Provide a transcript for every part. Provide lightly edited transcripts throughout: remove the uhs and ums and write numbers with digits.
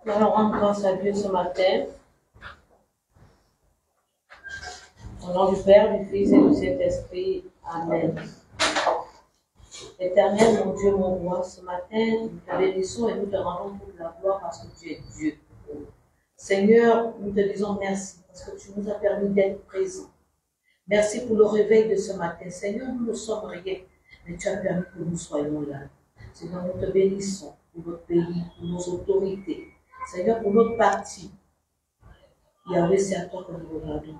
Nous allons rendre grâce à Dieu ce matin. Au nom du Père, du Fils et du Saint-Esprit. Amen. Éternel, mon Dieu, mon roi, ce matin, nous te bénissons et nous te rendons toute la gloire parce que tu es Dieu. Seigneur, nous te disons merci parce que tu nous as permis d'être présents. Merci pour le réveil de ce matin. Seigneur, nous ne sommes rien, mais tu as permis que nous soyons là. Seigneur, nous te bénissons pour notre pays, pour nos autorités. Seigneur, pour notre parti. Yahweh, c'est à toi que nous regardons.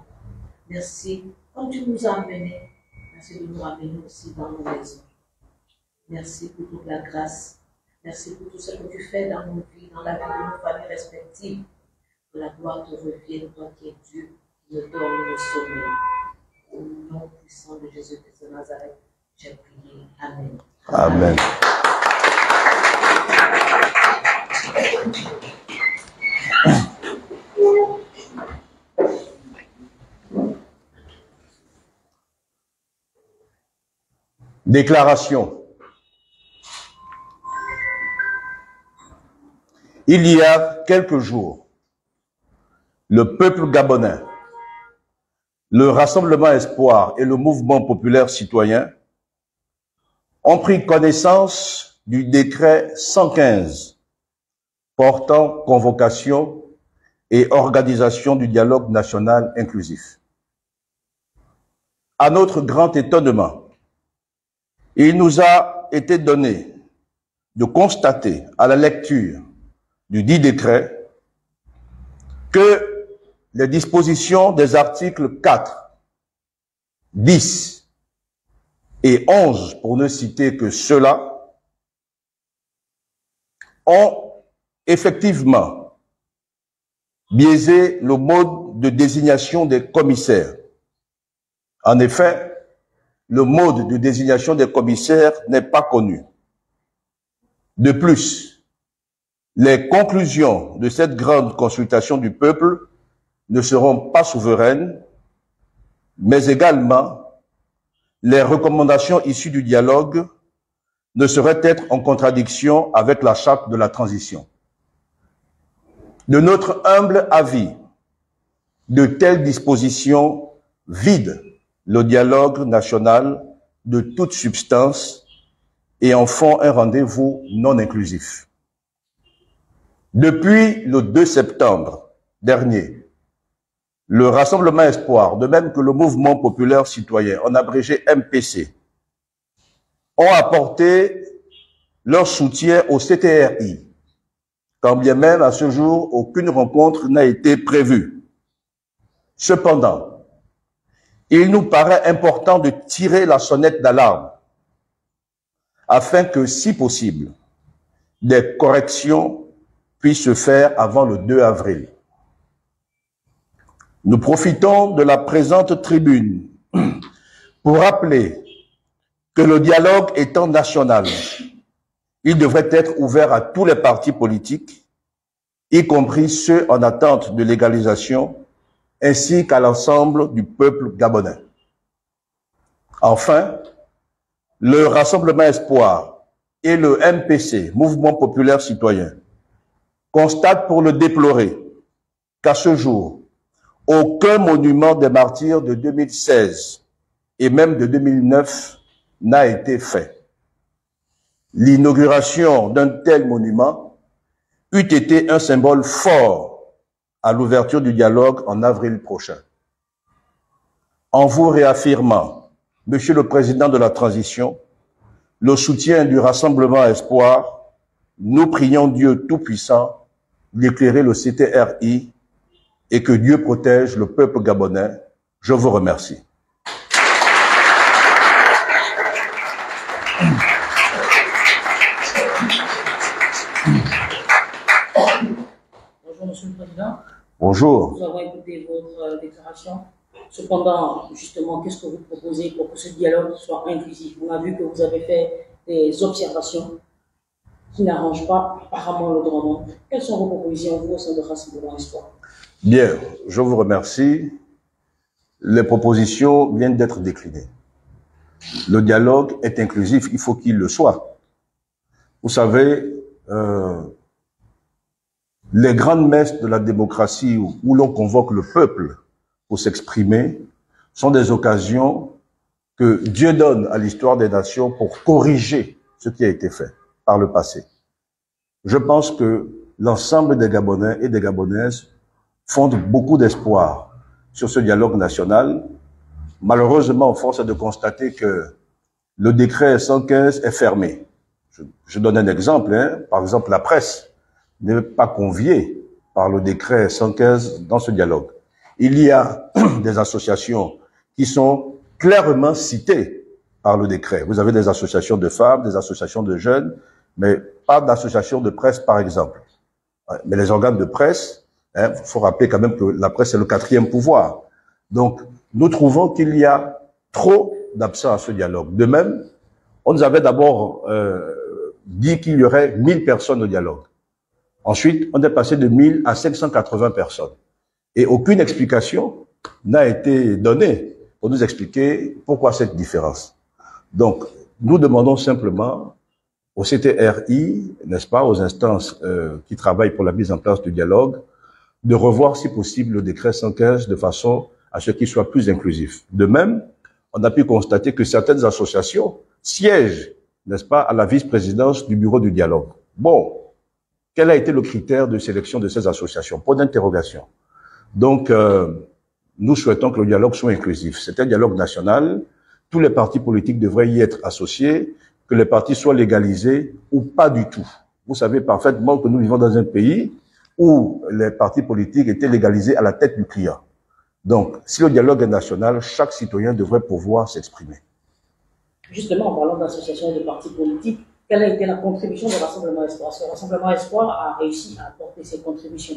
Merci. Comme tu nous as amenés, merci de nous ramener aussi dans nos maisons. Merci pour toute la grâce. Merci pour tout ce que tu fais dans nos vies, dans la vie de nos familles respectives. Que la gloire te revienne, toi qui es Dieu, qui ne dort ni ne sommeille. Au nom puissant de Jésus-Christ de Nazareth, j'ai prié. Amen. Amen. Déclaration. Il y a quelques jours, le peuple gabonais, le Rassemblement Espoir et le Mouvement populaire citoyen ont pris connaissance du décret 115 portant convocation et organisation du dialogue national inclusif. À notre grand étonnement, il nous a été donné de constater à la lecture du dit décret que les dispositions des articles 4, 10 et 11, pour ne citer que ceux-là, ont effectivement biaisé le mode de désignation des commissaires. En effet, le mode de désignation des commissaires n'est pas connu. De plus, les conclusions de cette grande consultation du peuple ne seront pas souveraines, mais également les recommandations issues du dialogue ne sauraient être en contradiction avec la charte de la transition. De notre humble avis, de telles dispositions vident le dialogue national de toute substance et en font un rendez-vous non inclusif. Depuis le 2 septembre dernier, le Rassemblement Espoir, de même que le Mouvement populaire citoyen, en abrégé MPC, ont apporté leur soutien au CTRI, quand bien même à ce jour aucune rencontre n'a été prévue. Cependant, il nous paraît important de tirer la sonnette d'alarme afin que, si possible, des corrections puissent se faire avant le 2 avril. Nous profitons de la présente tribune pour rappeler que le dialogue étant national, il devrait être ouvert à tous les partis politiques, y compris ceux en attente de légalisation, ainsi qu'à l'ensemble du peuple gabonais. Enfin, le Rassemblement Espoir et le MPC, Mouvement populaire citoyen, constatent pour le déplorer qu'à ce jour, aucun monument des martyrs de 2016 et même de 2009 n'a été fait. L'inauguration d'un tel monument eût été un symbole fort à l'ouverture du dialogue en avril prochain. En vous réaffirmant, Monsieur le Président de la Transition, le soutien du Rassemblement Espoir, nous prions Dieu Tout-Puissant d'éclairer le CTRI et que Dieu protège le peuple gabonais. Je vous remercie. Bonjour, Monsieur le Président. Bonjour. Nous avons écouté votre déclaration. Cependant, justement, qu'est-ce que vous proposez pour que ce dialogue soit inclusif? On a vu que vous avez fait des observations qui n'arrangent pas apparemment le droit monde. Quelles sont vos propositions, vous, au sein de Rassemblement Espoir? Bien, je vous remercie. Les propositions viennent d'être déclinées. Le dialogue est inclusif, il faut qu'il le soit. Vous savez, Les grandes messes de la démocratie où l'on convoque le peuple pour s'exprimer sont des occasions que Dieu donne à l'histoire des nations pour corriger ce qui a été fait par le passé. Je pense que l'ensemble des Gabonais et des Gabonaises fondent beaucoup d'espoir sur ce dialogue national. Malheureusement, force est de constater que le décret 115 est fermé. Je donne un exemple. Par exemple, la presse n'est pas conviée par le décret 115 dans ce dialogue. Il y a des associations qui sont clairement citées par le décret. Vous avez des associations de femmes, des associations de jeunes, mais pas d'associations de presse, par exemple. Mais les organes de presse, faut rappeler quand même que la presse est le 4e pouvoir. Donc, nous trouvons qu'il y a trop d'absents à ce dialogue. De même, on nous avait d'abord dit qu'il y aurait 1000 personnes au dialogue. Ensuite, on est passé de 1000 à 580 personnes. Et aucune explication n'a été donnée pour nous expliquer pourquoi cette différence. Donc, nous demandons simplement au CTRI, n'est-ce pas, aux instances qui travaillent pour la mise en place du dialogue, de revoir si possible le décret 115 de façon à ce qu'il soit plus inclusif. De même, on a pu constater que certaines associations siègent, n'est-ce pas, à la vice-présidence du bureau du dialogue. Bon, quel a été le critère de sélection de ces associations? Point d'interrogation. Donc, nous souhaitons que le dialogue soit inclusif. C'est un dialogue national. Tous les partis politiques devraient y être associés, que les partis soient légalisés ou pas du tout. Vous savez parfaitement que nous vivons dans un pays où les partis politiques étaient légalisés à la tête du client. Donc, si le dialogue est national, chaque citoyen devrait pouvoir s'exprimer. Justement, en parlant d'associations et de partis politiques, quelle a été la contribution du Rassemblement Espoir? Ce Rassemblement Espoir a réussi à apporter ses contributions.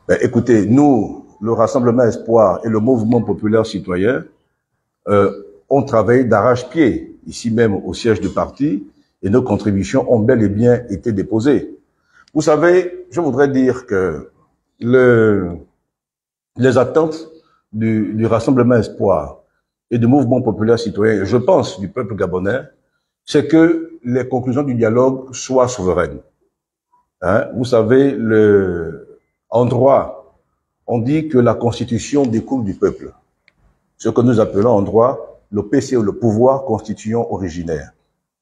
Ben, écoutez, nous, le Rassemblement Espoir et le Mouvement populaire citoyen, ont travaillé d'arrache-pied, ici même au siège du parti, et nos contributions ont bel et bien été déposées. Vous savez, je voudrais dire que les attentes du Rassemblement Espoir et du Mouvement populaire citoyen, je pense du peuple gabonais, c'est que les conclusions du dialogue soient souveraines. Vous savez, en droit, on dit que la Constitution découle du peuple. Ce que nous appelons en droit le PCO, le pouvoir constituant originaire,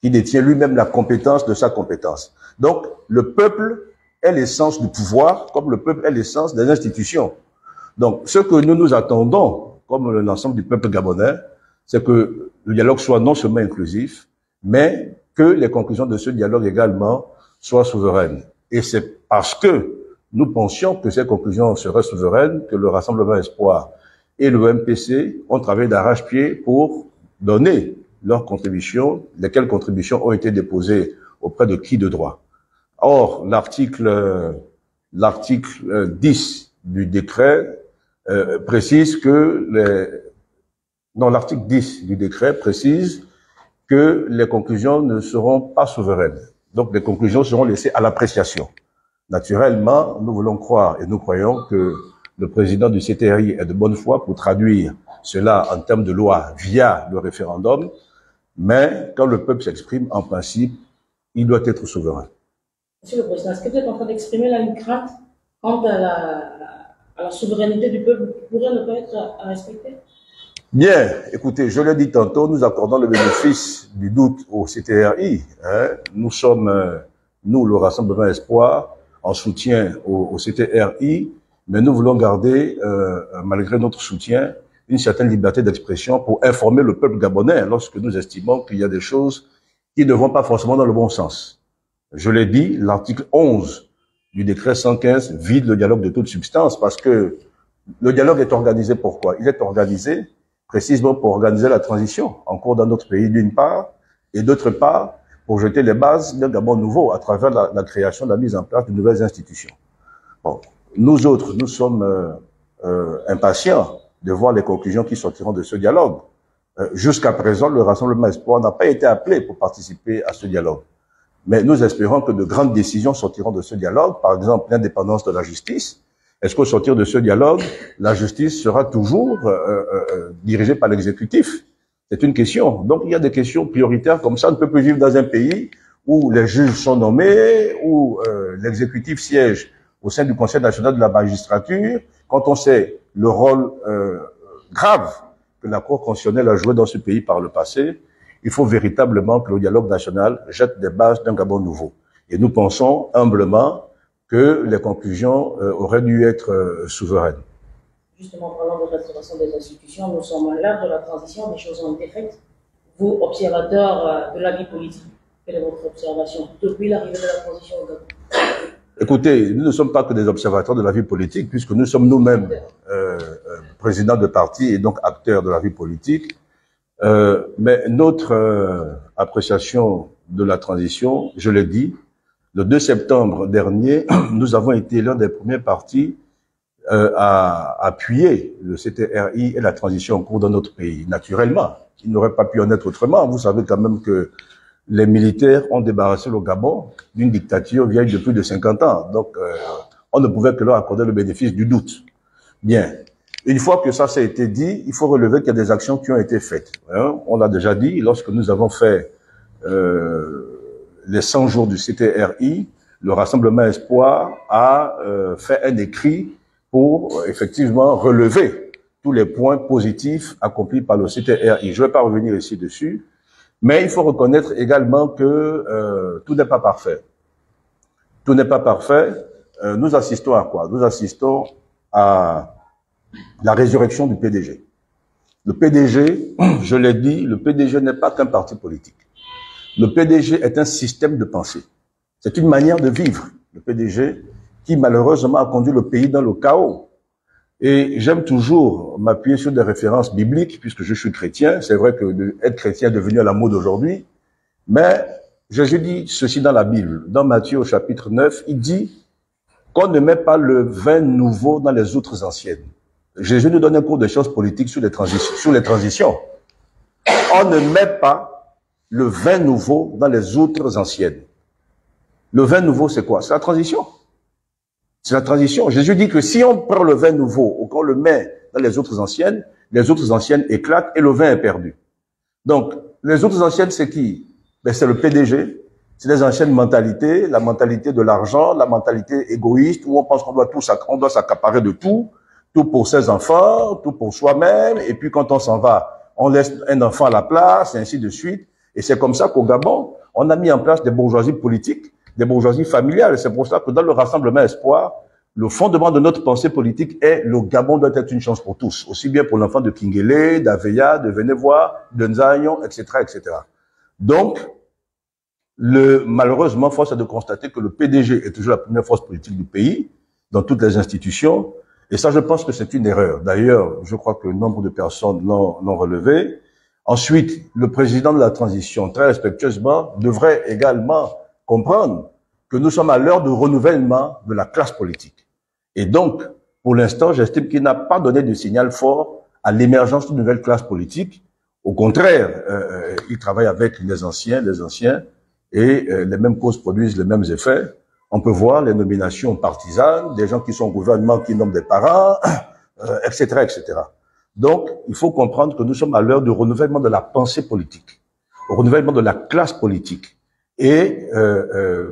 qui détient lui-même la compétence de sa compétence. Donc, le peuple est l'essence du pouvoir, comme le peuple est l'essence des institutions. Donc, ce que nous attendons, comme l'ensemble du peuple gabonais, c'est que le dialogue soit non seulement inclusif, mais que les conclusions de ce dialogue également soient souveraines. Et c'est parce que nous pensions que ces conclusions seraient souveraines que le Rassemblement Espoir et le MPC ont travaillé d'arrache-pied pour donner leurs contributions, lesquelles contributions ont été déposées auprès de qui de droit. Or, l'article 10 du décret précise que l'article 10 du décret précise que les conclusions ne seront pas souveraines. Donc, les conclusions seront laissées à l'appréciation. Naturellement, nous voulons croire et nous croyons que le président du CTRI est de bonne foi pour traduire cela en termes de loi via le référendum, mais quand le peuple s'exprime, en principe, il doit être souverain. Monsieur le Président, est-ce que vous êtes en train d'exprimer là une crainte quant à la souveraineté du peuple qui pourrait ne pas être respectée? Bien, écoutez, je l'ai dit tantôt, nous accordons le bénéfice du doute au CTRI. Nous sommes, nous, le Rassemblement Espoir, en soutien au CTRI, mais nous voulons garder, malgré notre soutien, une certaine liberté d'expression pour informer le peuple gabonais lorsque nous estimons qu'il y a des choses qui ne vont pas forcément dans le bon sens. Je l'ai dit, l'article 11 du décret 115 vide le dialogue de toute substance parce que le dialogue est organisé pourquoi? Il est organisé précisément pour organiser la transition en cours dans notre pays d'une part, et d'autre part, pour jeter les bases d'un Gabon nouveau à travers la création, la mise en place de nouvelles institutions. Bon, nous autres, nous sommes impatients de voir les conclusions qui sortiront de ce dialogue. Jusqu'à présent, le Rassemblement Espoir n'a pas été appelé pour participer à ce dialogue. Mais nous espérons que de grandes décisions sortiront de ce dialogue, par exemple l'indépendance de la justice. Est-ce qu'au sortir de ce dialogue, la justice sera toujours dirigée par l'exécutif? C'est une question. Donc il y a des questions prioritaires comme ça. On ne peut plus vivre dans un pays où les juges sont nommés, où l'exécutif siège au sein du Conseil national de la magistrature, quand on sait le rôle grave que la Cour constitutionnelle a joué dans ce pays par le passé, il faut véritablement que le dialogue national jette des bases d'un Gabon nouveau. Et nous pensons humblement que les conclusions auraient dû être souveraines. Justement, parlant de restauration des institutions, nous sommes à l'heure de la transition, des choses ont été faites. Vous, observateurs de la vie politique, quelle est votre observation depuis l'arrivée de la transition au Gabon? Écoutez, nous ne sommes pas que des observateurs de la vie politique, puisque nous sommes nous-mêmes présidents de parti et donc acteurs de la vie politique. Mais notre appréciation de la transition, je l'ai dit, le 2 septembre dernier, nous avons été l'un des premiers partis à appuyer le CTRI et la transition en cours dans notre pays. Naturellement, il n'aurait pas pu en être autrement. Vous savez quand même que les militaires ont débarrassé le Gabon d'une dictature vieille de plus de 50 ans. Donc, on ne pouvait que leur accorder le bénéfice du doute. Bien. Une fois que ça a été dit, il faut relever qu'il y a des actions qui ont été faites. Hein? On l'a déjà dit, lorsque nous avons fait les 100 jours du CTRI, le Rassemblement Espoir a fait un écrit pour effectivement relever tous les points positifs accomplis par le CTRI. Je ne vais pas revenir ici dessus, mais il faut reconnaître également que tout n'est pas parfait. Tout n'est pas parfait. Nous assistons à quoi? Nous assistons à la résurrection du PDG. Le PDG, je l'ai dit, le PDG n'est pas qu'un parti politique. Le PDG est un système de pensée. C'est une manière de vivre, le PDG, qui malheureusement a conduit le pays dans le chaos. Et j'aime toujours m'appuyer sur des références bibliques, puisque je suis chrétien. C'est vrai que être chrétien est devenu à la mode aujourd'hui. Mais Jésus dit ceci dans la Bible. Dans Matthieu au chapitre 9, il dit qu'on ne met pas le vin nouveau dans les outres anciennes. Jésus nous donne un cours de sciences politiques sur les transitions. On ne met pas le vin nouveau dans les outres anciennes. Le vin nouveau, c'est quoi? C'est la transition. C'est la transition. Jésus dit que si on prend le vin nouveau ou qu'on le met dans les autres anciennes éclatent et le vin est perdu. Donc, les autres anciennes, c'est qui? Ben, c'est le PDG. C'est les anciennes mentalités, la mentalité de l'argent, la mentalité égoïste où on pense qu'on doit s'accaparer de tout pour ses enfants, tout pour soi-même. Et puis quand on s'en va, on laisse un enfant à la place et ainsi de suite. Et c'est comme ça qu'au Gabon, on a mis en place des bourgeoisies politiques, des bourgeoisies familiales. C'est pour ça que dans le Rassemblement Espoir, le fondement de notre pensée politique est le Gabon doit être une chance pour tous, aussi bien pour l'enfant de Kingele, d'Aveya, de Venevois, de Nzayon, etc., etc. Donc, malheureusement, force est de constater que le PDG est toujours la première force politique du pays, dans toutes les institutions, et ça, je pense que c'est une erreur. D'ailleurs, je crois que nombre de personnes l'ont relevé. Ensuite, le président de la transition, très respectueusement, devrait également comprendre que nous sommes à l'heure de renouvellement de la classe politique. Et donc, pour l'instant, j'estime qu'il n'a pas donné de signal fort à l'émergence d'une nouvelle classe politique. Au contraire, il travaille avec les anciens, et les mêmes causes produisent les mêmes effets. On peut voir les nominations partisanes, des gens qui sont au gouvernement, qui nomment des parents, etc., etc. Donc, il faut comprendre que nous sommes à l'heure du renouvellement de la pensée politique, au renouvellement de la classe politique, et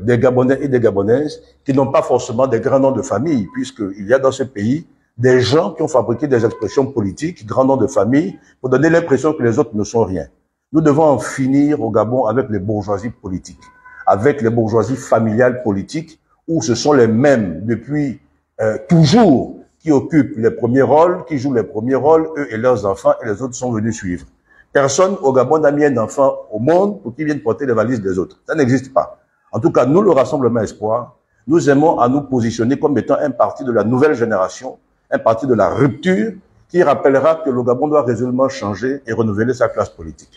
des Gabonais et des Gabonaises qui n'ont pas forcément des grands noms de famille, puisqu'il y a dans ce pays des gens qui ont fabriqué des expressions politiques, grands noms de famille, pour donner l'impression que les autres ne sont rien. Nous devons en finir au Gabon avec les bourgeoisies politiques, avec les bourgeoisies familiales politiques, où ce sont les mêmes depuis toujours qui occupent les premiers rôles, qui jouent les premiers rôles, eux et leurs enfants, et les autres sont venus suivre. Personne au Gabon n'a mis un enfant au monde pour qu'il vienne porter les valises des autres. Ça n'existe pas. En tout cas, nous, le Rassemblement Espoir, nous aimons à nous positionner comme étant un parti de la nouvelle génération, un parti de la rupture, qui rappellera que le Gabon doit résolument changer et renouveler sa classe politique.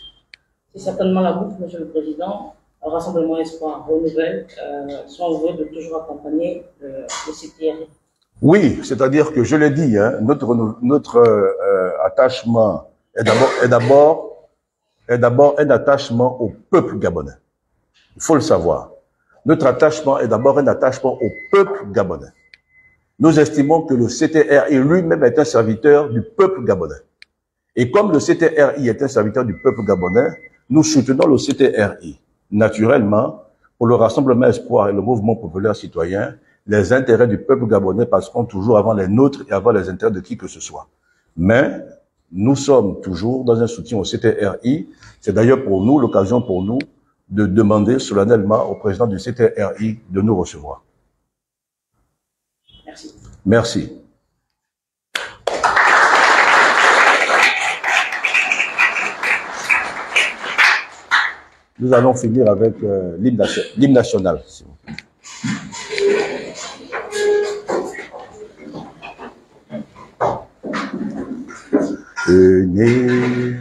C'est certainement la boucle, Monsieur le Président. Le Rassemblement Espoir renouvelle son vœu de toujours accompagner le CTRI. Oui, c'est-à-dire que je l'ai dit, hein, notre attachement est d'abord un attachement au peuple gabonais. Il faut le savoir. Notre attachement est d'abord un attachement au peuple gabonais. Nous estimons que le CTRI lui-même est un serviteur du peuple gabonais. Et comme le CTRI est un serviteur du peuple gabonais, nous soutenons le CTRI. Naturellement, pour le Rassemblement Espoir et le Mouvement populaire citoyen, les intérêts du peuple gabonais passeront toujours avant les nôtres et avant les intérêts de qui que ce soit. Mais nous sommes toujours dans un soutien au CTRI. C'est d'ailleurs pour nous l'occasion pour nous de demander solennellement au président du CTRI de nous recevoir. Merci. Merci. Nous allons finir avec l'hymne national. Unis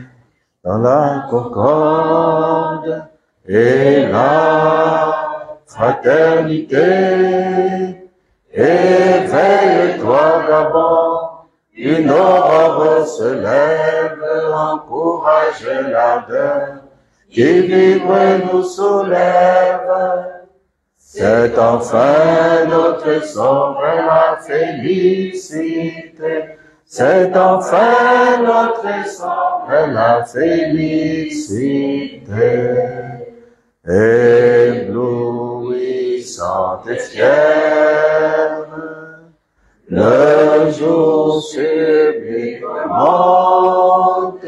dans la concorde et la fraternité, éveille-toi Gabon, une aurore se lève, encourage l'ardeur, qui vibre nous soulève. C'est enfin notre sort vers la félicité. C'est enfin notre sort vers la félicité. Éblouissante et fière, le jour sublime monte,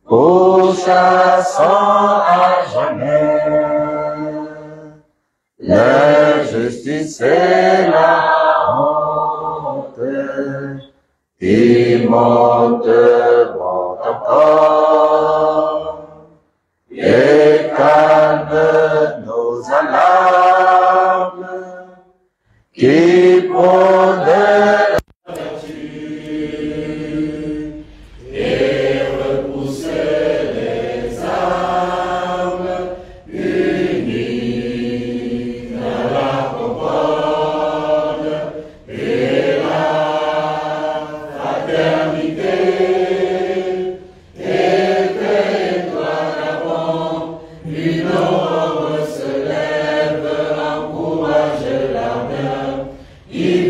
pourchassant à jamais l'injustice et la honte, qui monte encore et calme nos alarmes, qui prône Il